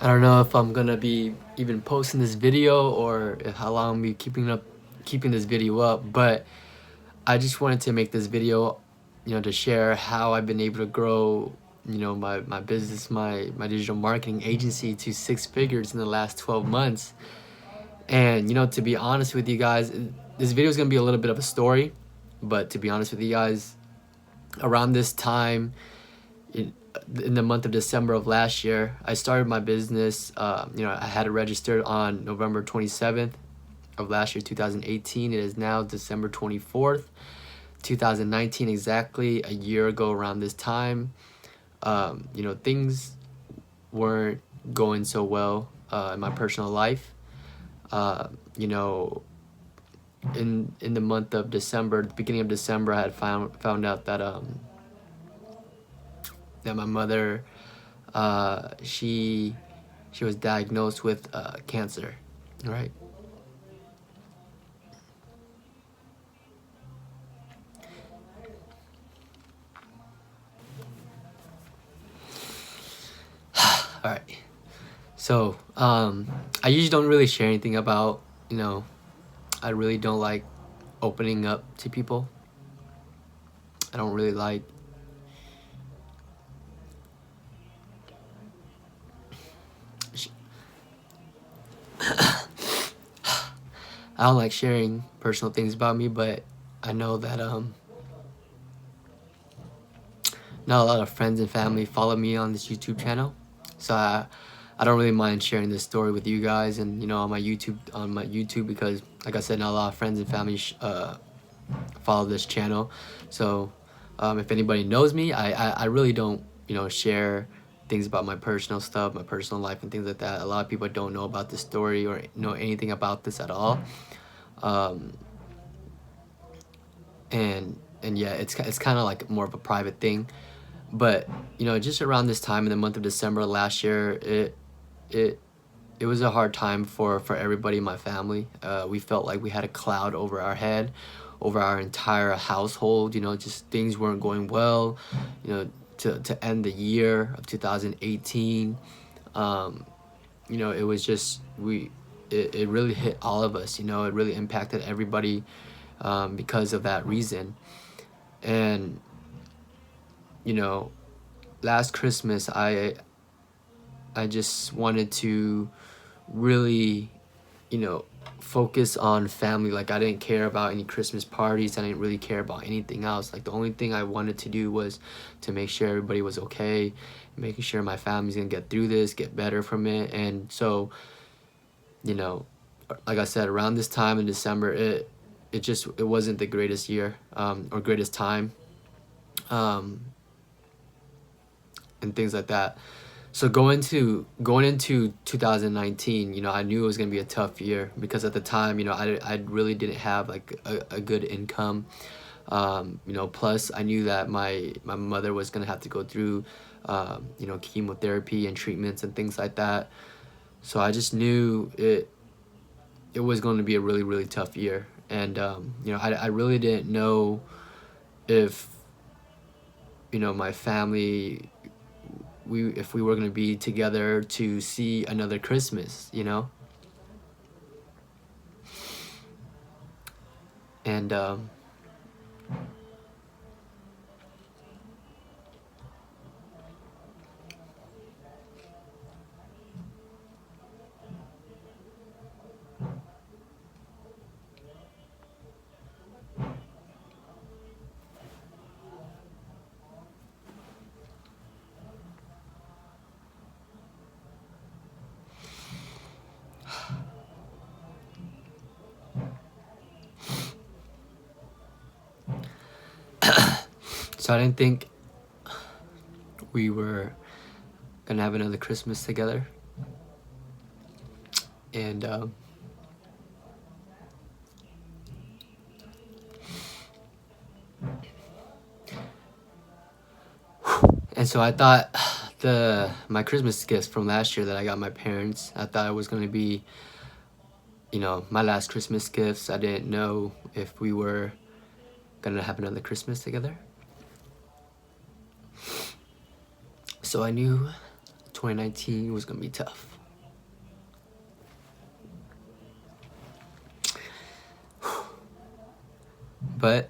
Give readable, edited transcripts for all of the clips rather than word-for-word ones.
I don't know if I'm gonna be even posting this video or how long I'm be keeping this video up, but I just wanted to make this video, to share how I've been able to grow, my business, my digital marketing agency to 6 figures in the last 12 months. And, to be honest with you guys, this video is going to be a little bit of a story, but to be honest with you guys, around this time, in the month of December of last year, I started my business. I had it registered on November 27th of last year, 2018. It is now December 24th, 2019, exactly a year ago around this time. Things weren't going so well in my personal life. In the month of December, the beginning of December, I had found out that my mother, she was diagnosed with cancer, right? All right. So I usually don't really share anything about, I really don't like opening up to people. I don't really like I don't like sharing personal things about me, but I know that not a lot of friends and family follow me on this YouTube channel, so I don't really mind sharing this story with you guys and on my YouTube because, like I said, not a lot of friends and family follow this channel. So if anybody knows me, I really don't share things about my personal stuff, my personal life and things like that. A lot of people don't know about this story or know anything about this at all. And yeah, it's kind of like more of a private thing. But just around this time in the month of December last year, it was a hard time for everybody in my family. We felt like we had a cloud over our head, over our entire household. Just things weren't going well. To end the year of 2018, it was just it really hit all of us. It really impacted everybody because of that reason. And last Christmas, I just wanted to really focus on family. Like, I didn't care about any Christmas parties. I didn't really care about anything else. Like, the only thing I wanted to do was to make sure everybody was okay, making sure my family's gonna get through this, get better from it. And so, like I said, around this time in December, it wasn't the greatest year or greatest time, and things like that. So going into 2019, I knew it was gonna be a tough year because at the time, I really didn't have like a good income. Plus I knew that my mother was gonna have to go through, chemotherapy and treatments and things like that. So I just knew it was going to be a really, really tough year. And I really didn't know if my family, if we were going to be together to see another Christmas, and so I didn't think we were gonna have another Christmas together. And so I thought my Christmas gifts from last year that I got my parents, I thought it was gonna be my last Christmas gifts. I didn't know if we were gonna have another Christmas together. So I knew 2019 was gonna be tough. But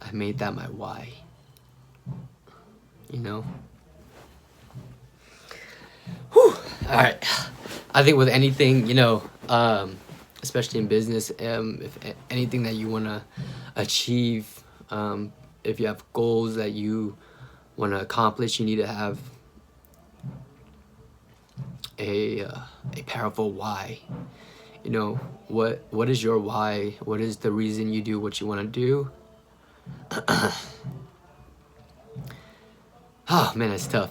I made that my why. You know? Whew. All right. I think with anything, you know, especially in business, if anything that you want to achieve, if you have goals that you want to accomplish, you need to have a powerful why. You know, what is your why? What is the reason you do what you want to do? Oh man, that's tough.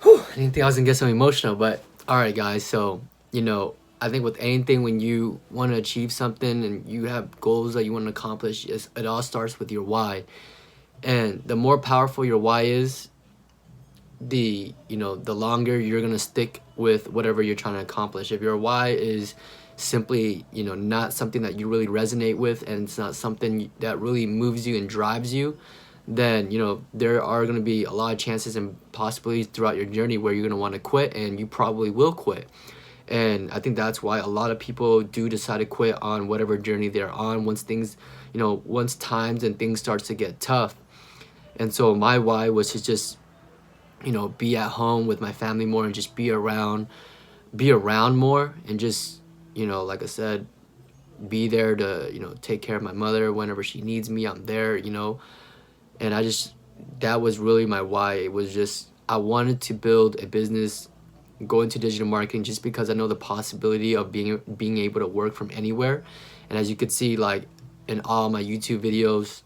Whew, I didn't think I was gonna get so emotional, but all right, guys. So, you know, I think with anything, when you want to achieve something and you have goals that you want to accomplish, it all starts with your why. And the more powerful your why is, the longer you're gonna stick with whatever you're trying to accomplish. If your why is simply, you know, not something that you really resonate with, and it's not something that really moves you and drives you, then, you know, there are going to be a lot of chances and possibilities throughout your journey where you're going to want to quit, and you probably will quit. And I think that's why a lot of people do decide to quit on whatever journey they're on once things, you know, once times and things starts to get tough. And so my why was to just, you know, be at home with my family more and just be around more, and just, you know, like I said, be there to, you know, take care of my mother whenever she needs me. I'm there, you know. And that was really my why. It was just, I wanted to build a business, go into digital marketing, just because I know the possibility of being able to work from anywhere. And as you could see, like in all my YouTube videos,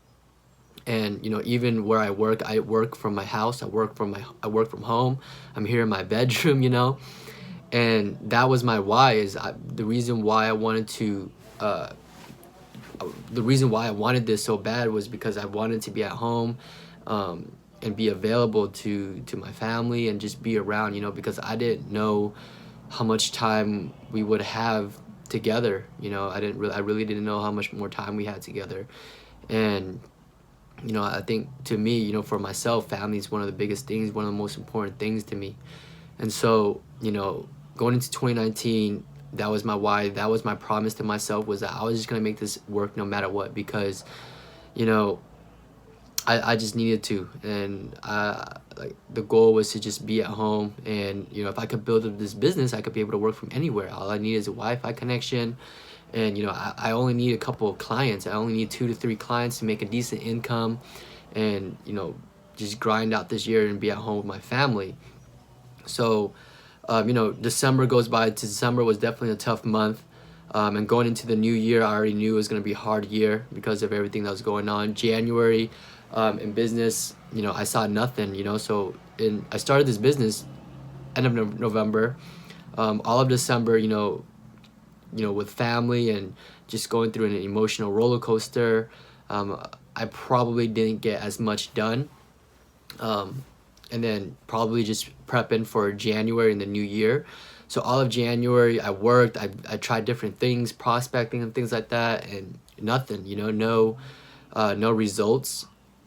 and, you know, even where I work from my house, I work from home. I'm here in my bedroom, you know. And that was my why. The reason why I wanted this so bad was because I wanted to be at home, and be available to my family and just be around, you know, because I didn't know how much time we would have together. You know, I really didn't know how much more time we had together. And, you know, I think to me, you know, for myself, family is one of the biggest things, one of the most important things to me. And so, you know, going into 2019, that was my why. That was my promise to myself, was that I was just going to make this work no matter what, because, you know, I just needed to. And like the goal was to just be at home, and, you know, if I could build up this business, I could be able to work from anywhere. All I need is a Wi-Fi connection. And, you know, I only need a couple of clients. I only need 2 to 3 clients to make a decent income, and, you know, just grind out this year and be at home with my family. So, you know, December goes by. December was definitely a tough month. And going into the new year, I already knew it was going to be a hard year because of everything that was going on. January, in business, you know, I saw nothing, you know. So I started this business end of November. All of December, you know, with family and just going through an emotional roller coaster, I probably didn't get as much done. And then probably just prepping for January and the new year. So all of January, I worked, I tried different things, prospecting and things like that, and nothing, you know, no results.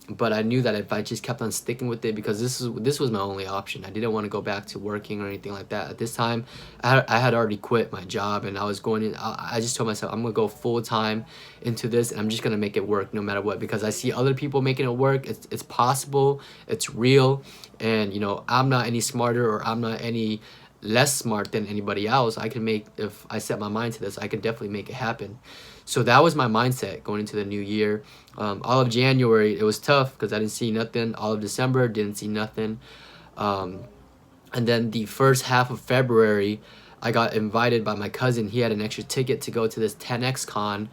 But I knew that if I just kept on sticking with it, because this was my only option. I didn't want to go back to working or anything like that. At this time, I had already quit my job, and I was going in. I just told myself, I'm gonna go full time into this, and I'm just gonna make it work no matter what, because I see other people making it work. It's possible, it's real, and, you know, I'm not any smarter, or I'm not any less smart than anybody else. If I set my mind to this, I can definitely make it happen. So that was my mindset going into the new year. All of January, it was tough because I didn't see nothing. All of December, didn't see nothing. And then the first half of February, I got invited by my cousin. He had an extra ticket to go to this 10X Con,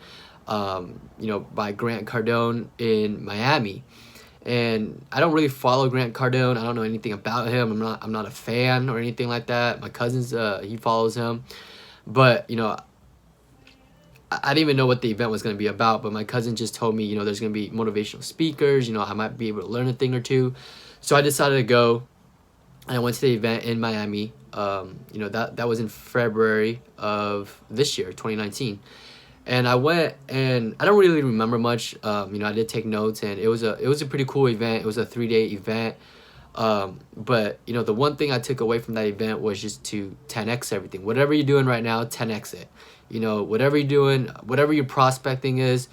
you know, by Grant Cardone in Miami. And I don't really follow Grant Cardone. I don't know anything about him. I'm not a fan or anything like that. My cousin's he follows him. But, you know, I didn't even know what the event was going to be about, but my cousin just told me, you know, there's going to be motivational speakers, you know, I might be able to learn a thing or two. So I decided to go, and I went to the event in Miami. You know, that was in February of this year, 2019. And I went, and I don't really remember much. You know, I did take notes, and it was a pretty cool event. It was a 3-day event. But the one thing I took away from that event was just to 10x everything. Whatever you're doing right now, 10x it. Whatever you're doing, whatever your prospecting is,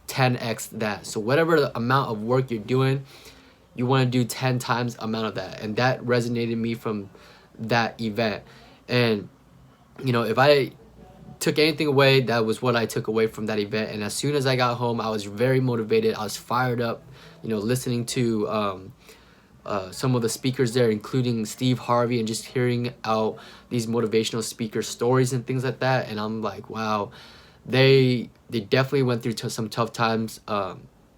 10x that. So whatever the amount of work you're doing, you want to do 10 times amount of that. And that resonated me from that event. And if I took anything away, that was what I took away from that event. And as soon as I got home, I was very motivated. I was fired up, listening to some of the speakers there, including Steve Harvey, and just hearing out these motivational speaker stories and things like that. And I'm like, wow, they definitely went through some tough times,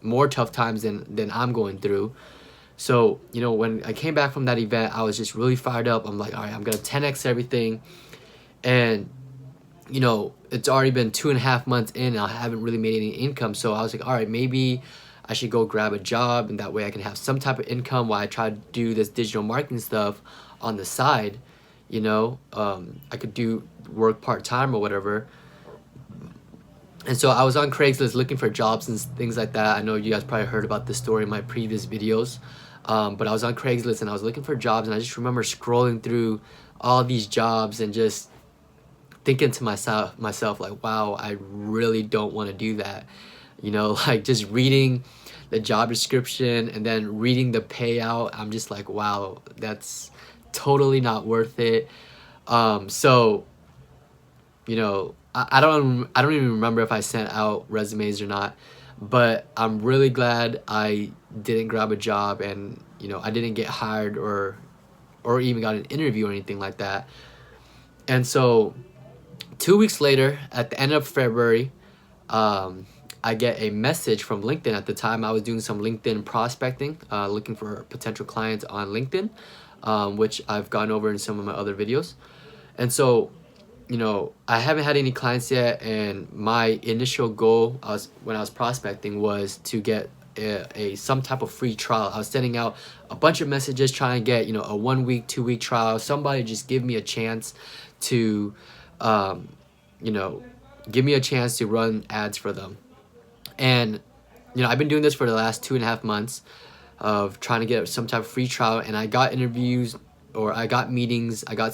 more tough times than I'm going through. So when I came back from that event, I was just really fired up. I'm like, all right, I'm gonna 10x everything. And it's already been 2.5 months in and I haven't really made any income. So I was like, all right, maybe I should go grab a job, and that way I can have some type of income while I try to do this digital marketing stuff on the side. I could do work part-time or whatever. And so I was on Craigslist looking for jobs and things like that. I know you guys probably heard about this story in my previous videos. But I was on Craigslist and I was looking for jobs, and I just remember scrolling through all these jobs and just thinking to myself like, wow, I really don't want to do that. Like just reading the job description and then reading the payout, I'm just like, wow, that's totally not worth it. So I don't even remember if I sent out resumes or not, but I'm really glad I didn't grab a job, and I didn't get hired or even got an interview or anything like that. And so 2 weeks later, at the end of February, I get a message from LinkedIn. At the time, I was doing some LinkedIn prospecting, looking for potential clients on LinkedIn, which I've gone over in some of my other videos. And so, I haven't had any clients yet, and my initial goal when I was prospecting was to get some type of free trial. I was sending out a bunch of messages trying to get a 1 week, 2 week trial. Somebody just give me a chance to give me a chance to run ads for them. And I've been doing this for the last 2.5 months of trying to get some type of free trial, and I got interviews, or I got meetings, I got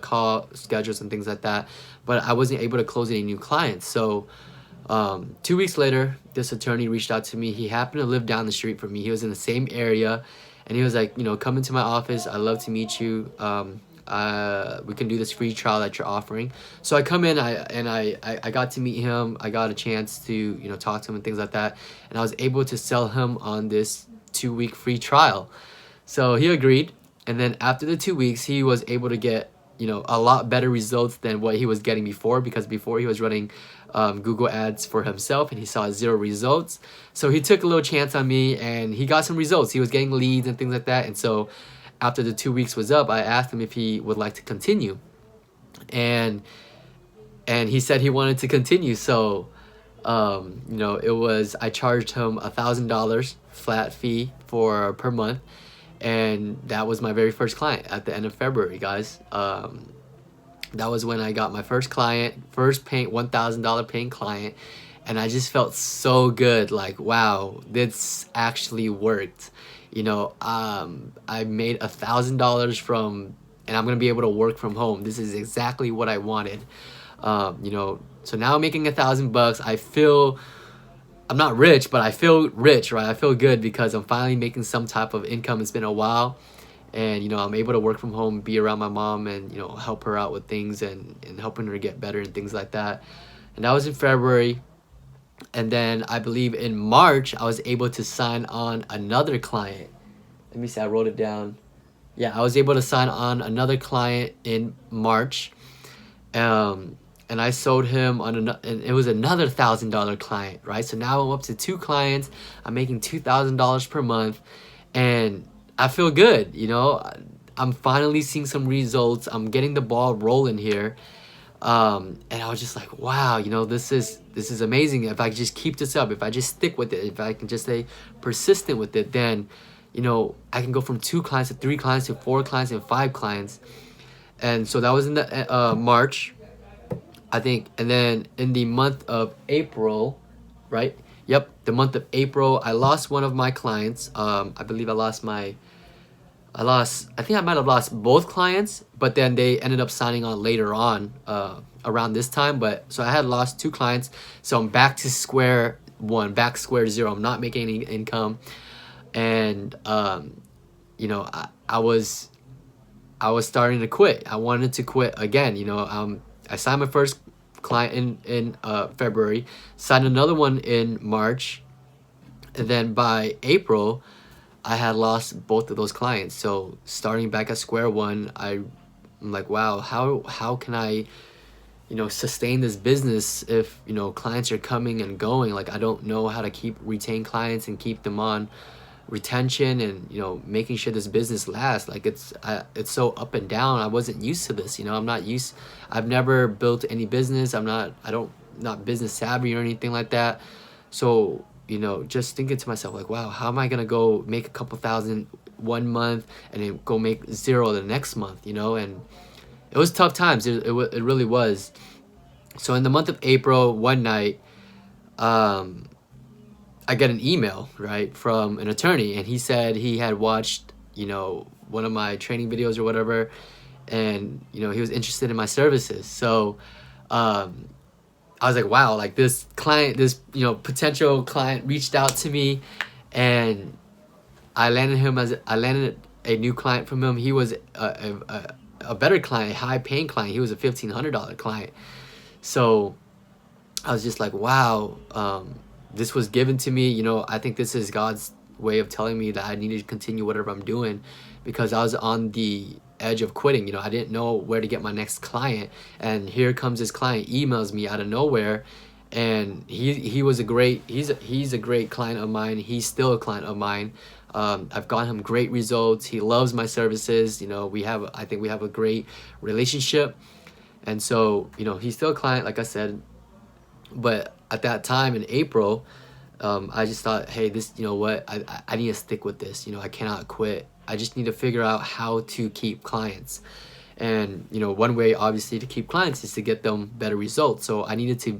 call schedules and things like that, but I wasn't able to close any new clients. So 2 weeks later, this attorney reached out to me. He happened to live down the street from me. He was in the same area, and he was like, come into my office. I'd love to meet you. We can do this free trial that you're offering. So I come in, I got to meet him. I got a chance to talk to him and things like that, and I was able to sell him on this 2-week free trial. So he agreed, and then after the 2 weeks, he was able to get a lot better results than what he was getting before, because before he was running Google ads for himself and he saw 0 results. So he took a little chance on me and he got some results. He was getting leads and things like that. And so after the 2 weeks was up, I asked him if he would like to continue, and he said he wanted to continue. So I charged him $1,000 flat fee per month, and that was my very first client at the end of February, guys. That was when I got my first client, first $1,000 paying client, and I just felt so good, like, wow, this actually worked. I made $1,000 from, and I'm gonna be able to work from home. This is exactly what I wanted. So now I'm making $1,000. I feel, I'm not rich, but I feel rich, right? I feel good because I'm finally making some type of income. It's been a while, and I'm able to work from home, be around my mom, and help her out with things and helping her get better and things like that. And that was in February. And then I believe in March, I was able to sign on another client. Let me see, I wrote it down. Yeah, I was able to sign on another client in March. And I sold him and it was another $1,000 client, right? So now I'm up to 2 clients. I'm making $2,000 per month, and I feel good. I'm finally seeing some results. I'm getting the ball rolling here. And I was just like, wow, this is amazing. If I just keep this up, if I just stick with it, if I can just stay persistent with it, then I can go from 2 clients to 3 clients to 4 clients and 5 clients. And so that was in the March, I think. And then in the month of April, right? Yep, the month of April, I lost one of my clients. I believe I lost my I think I might have lost both clients, but then they ended up signing on later on, around this time. But so I had lost two clients. So I'm back to square one, back square zero. I'm not making any income. And, I was starting to quit. I wanted to quit again. I signed my first client in February, signed another one in March, and then by April, I had lost both of those clients. So starting back at square one, I'm like, wow, how can I, sustain this business if, clients are coming and going? Like, I don't know how to retain clients and keep them on retention, and making sure this business lasts. Like, it's so up and down. I wasn't used to this. I've never built any business. Not business savvy or anything like that. So, just thinking to myself, like, wow, how am I gonna go make a couple thousand one month and then go make zero the next month? And it was tough times. It really was. So in the month of April, one night, I get an email, right, from an attorney, and he said he had watched, one of my training videos or whatever, and, he was interested in my services. So, I was like, wow, like this client, this, potential client reached out to me, and I landed a new client from him. He was a better client, high paying client. He was a $1,500 client. So I was just like, wow, this was given to me. I think this is God's way of telling me that I needed to continue whatever I'm doing, because I was on the edge of quitting. I didn't know where to get my next client, and here comes this client, emails me out of nowhere, and he's a great client of mine. He's still a client of mine. I've gotten him great results. He loves my services. I think we have a great relationship, and so he's still a client, like I said. But at that time in April, I just thought, hey, this, what, I need to stick with this. I cannot quit. I just need to figure out how to keep clients. And, one way, obviously, to keep clients is to get them better results. So I needed to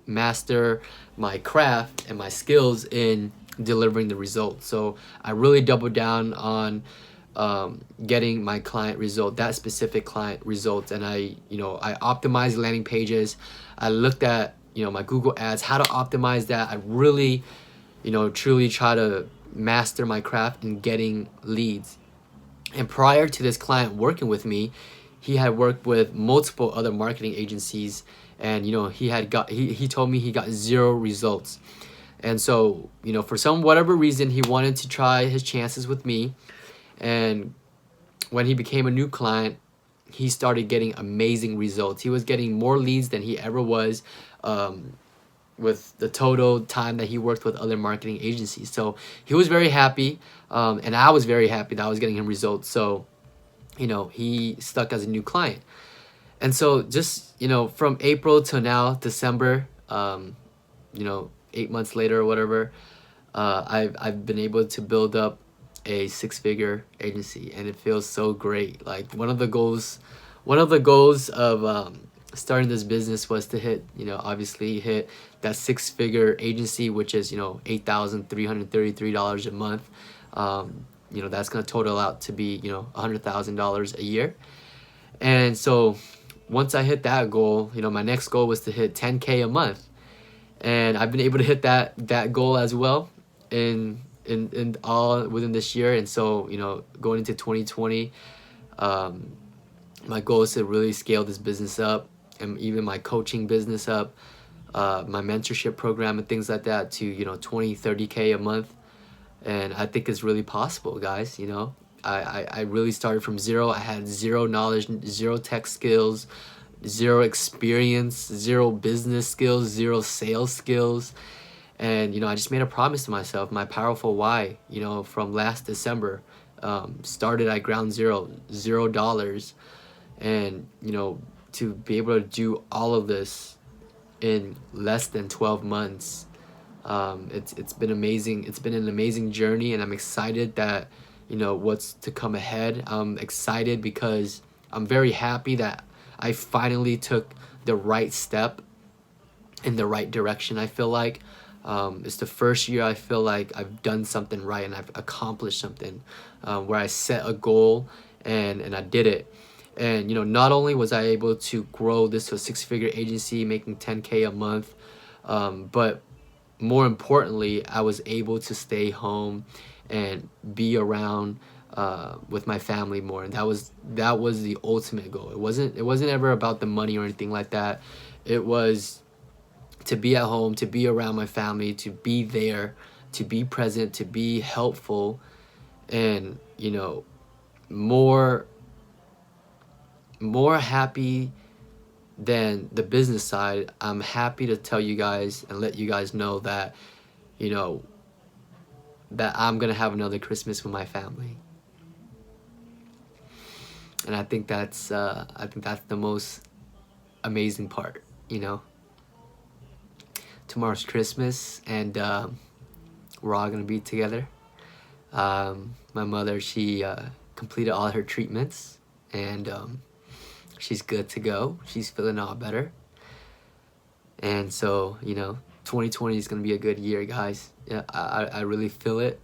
master my craft and my skills in delivering the results. So I really doubled down on getting my client result, that specific client results. And I optimized landing pages. I looked at, my Google ads, how to optimize that. I really, truly try to master my craft in getting leads. And prior to this client working with me, he had worked with multiple other marketing agencies, and he told me he got zero results. And so, for whatever reason, he wanted to try his chances with me. And when he became a new client, he started getting amazing results. He was getting more leads than he ever was, with the total time that he worked with other marketing agencies. So he was very happy, and I was very happy that I was getting him results. So, he stuck as a new client. And so just, from April to now, December, 8 months later or whatever, I've been able to build up a 6-figure agency, and it feels so great. Like, one of the goals of starting this business was to obviously hit that 6-figure agency, which is $8,333 a month. That's gonna total out to be $100,000 a year. And so once I hit that goal, my next goal was to hit 10K a month, and I've been able to hit that goal as well in all within this year. And so going into 2020, my goal is to really scale this business up, and even my coaching business up, my mentorship program and things like that, to 20, 30K a month. And I think it's really possible, guys. I really started from zero. I had zero knowledge, zero tech skills, zero experience, zero business skills, zero sales skills. And I just made a promise to myself, my powerful why, from last December. Started at ground zero, $0. And to be able to do all of this in less than 12 months, it's been amazing. It's been an amazing journey, and I'm excited that what's to come ahead. I'm excited because I'm very happy that I finally took the right step in the right direction. I feel like It's the first year I feel like I've done something right and I've accomplished something, where I set a goal and I did it. And not only was I able to grow this to a six-figure agency making 10K a month, but more importantly, I was able to stay home and be around with my family more, and that was the ultimate goal. It wasn't ever about the money or anything like that. It was to be at home, to be around my family, to be there, to be present, to be helpful, and more more happy than the business side. I'm happy to tell you guys and let you guys know that you know that I'm gonna have another Christmas with my family. And I think that's the most amazing part. Tomorrow's Christmas, and we're all gonna be together. My mother, she completed all her treatments, and she's good to go. She's feeling all better. And so 2020 is gonna be a good year, guys. Yeah, I really feel it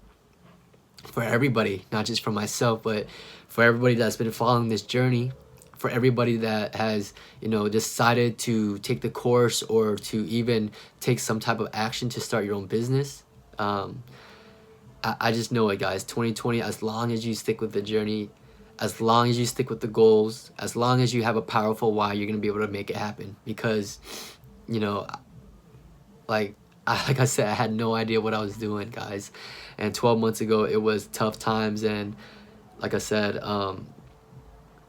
for everybody, not just for myself, but for everybody that's been following this journey, for everybody that has decided to take the course or to even take some type of action to start your own business. I just know it, guys. 2020, as long as you stick with the journey, as long as you stick with the goals, as long as you have a powerful why, you're gonna be able to make it happen. Because like like I said, I had no idea what I was doing, guys. And 12 months ago, it was tough times. And like I said,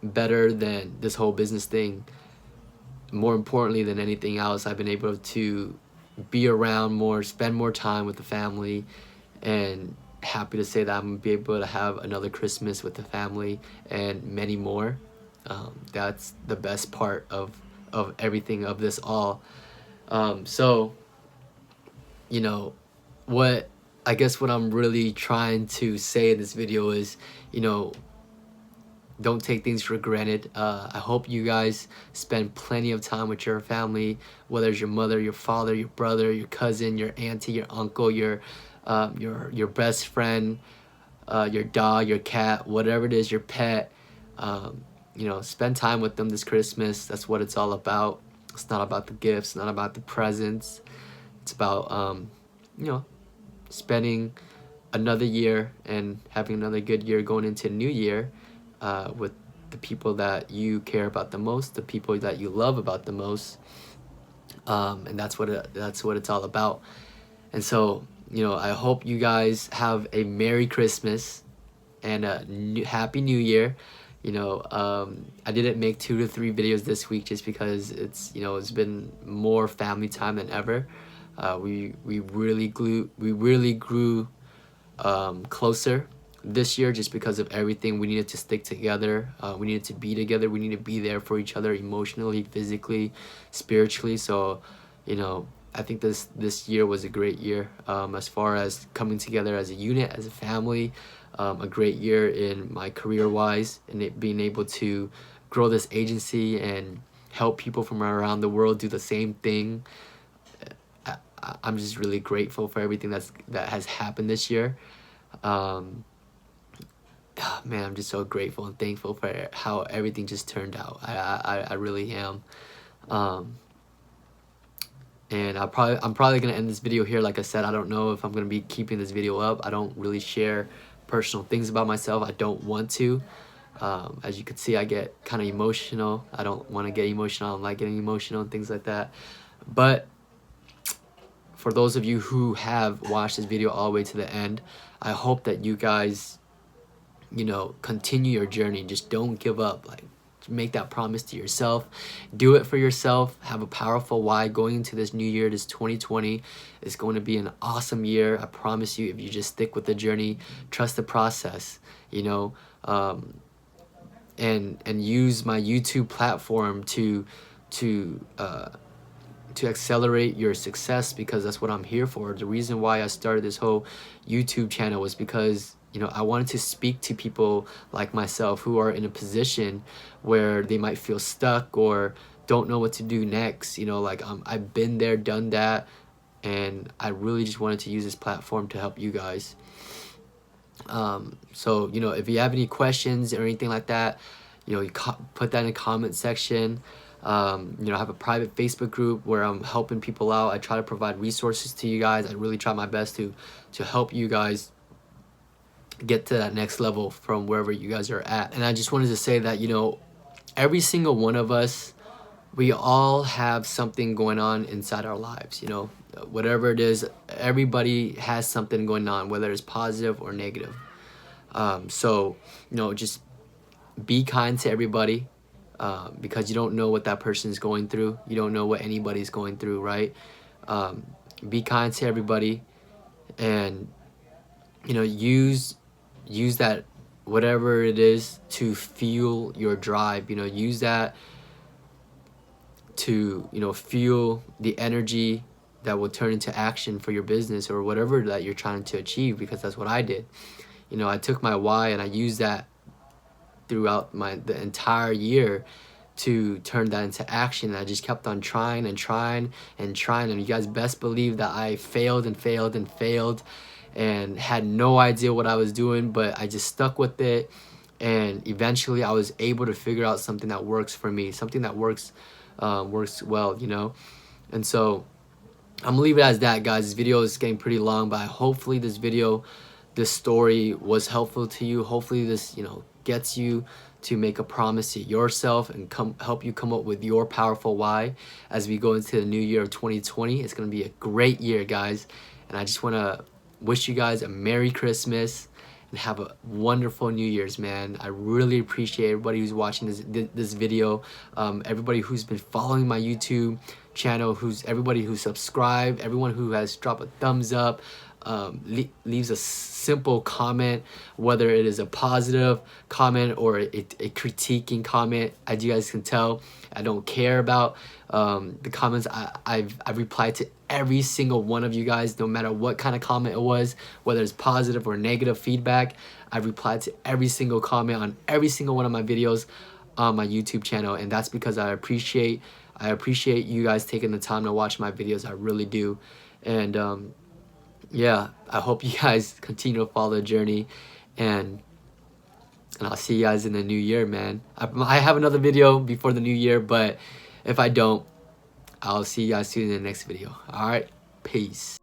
better than this whole business thing, more importantly than anything else, I've been able to be around more, spend more time with the family, and happy to say that I'm gonna be able to have another Christmas with the family and many more. That's the best part of everything, of this all. So what I guess what I'm really trying to say in this video is, don't take things for granted. I hope you guys spend plenty of time with your family, whether it's your mother, your father, your brother, your cousin, your auntie, your uncle, your best friend, your dog, your cat, whatever it is, your pet. Spend time with them this Christmas. That's what it's all about. It's not about the gifts, not about the presents. It's about spending another year and having another good year going into a new year, with the people that you care about the most, the people that you love about the most, and that's what it's all about. And so I hope you guys have a Merry Christmas and a Happy New Year. I didn't make 2 to 3 videos this week just because it's been more family time than ever. We really grew closer this year just because of everything. We needed to stick together. We needed to be together. We need to be there for each other emotionally, physically, spiritually. So I think this year was a great year, as far as coming together as a unit, as a family. A great year in my career wise, and being able to grow this agency and help people from around the world do the same thing. I'm just really grateful for everything that has happened this year. Man, I'm just so grateful and thankful for how everything just turned out. I really am. And I'm probably gonna end this video here. Like I said, I don't know if I'm gonna be keeping this video up. I don't really share personal things about myself. I don't want to. As you can see, I get kind of emotional. I don't want to get emotional. I don't like getting emotional and things like that. But for those of you who have watched this video all the way to the end, I hope that you guys, continue your journey. Just don't give up. Like, make that promise to yourself. Do it for yourself. Have a powerful why going into this new year. This 2020 is going to be an awesome year. I promise you, if you just stick with the journey, trust the process, and use my YouTube platform to accelerate your success, because that's what I'm here for. The reason why I started this whole YouTube channel was because I wanted to speak to people like myself who are in a position where they might feel stuck or don't know what to do next. I've been there, done that. and I really just wanted to use this platform to help you guys. So, you know, if you have any questions or anything like that, you know, put that in the comment section. You know, I have a private Facebook group where I'm helping people out. I try to provide resources to you guys. I really try my best to help you guys get to that next level from wherever you guys are at. And I just wanted to say that, you know, every single one of us, we all have something going on inside our lives, you know, whatever it is. Everybody has something going on, whether it's positive or negative. So, you know, just be kind to everybody, because you don't know what that person is going through. You don't know what anybody's going through, right? Be kind to everybody, and, you know, use that, whatever it is, to fuel your drive. You know, use that to, you know, fuel the energy that will turn into action for your business or whatever that you're trying to achieve, because that's what I did. You know, I took my why and I used that throughout the entire year to turn that into action. I just kept on trying and trying and trying, and you guys best believe that I failed and failed and failed and had no idea what I was doing, but I just stuck with it, and eventually I was able to figure out something that works for me, something that works well, you know. And so I'm gonna leave it as that, guys. This video is getting pretty long, but hopefully this story was helpful to you. Hopefully this, you know, gets you to make a promise to yourself and help you come up with your powerful why as we go into the new year of 2020. It's gonna be a great year, guys, and I just want to wish you guys a Merry Christmas and have a wonderful New Year's, man. I really appreciate everybody who's watching this video, everybody who's been following my YouTube channel, everybody who subscribed, everyone who has dropped a thumbs up, leaves a simple comment, whether it is a positive comment or a critiquing comment. As you guys can tell, I don't care about the comments. I've replied to every single one of you guys, no matter what kind of comment it was, whether it's positive or negative feedback. I've replied to every single comment on every single one of my videos on my YouTube channel, and that's because I appreciate you guys taking the time to watch my videos. I really do. And yeah, I hope you guys continue to follow the journey, and I'll see you guys in the new year, man. I have another video before the new year, but if I don't, I'll see you guys soon in the next video. All right, peace.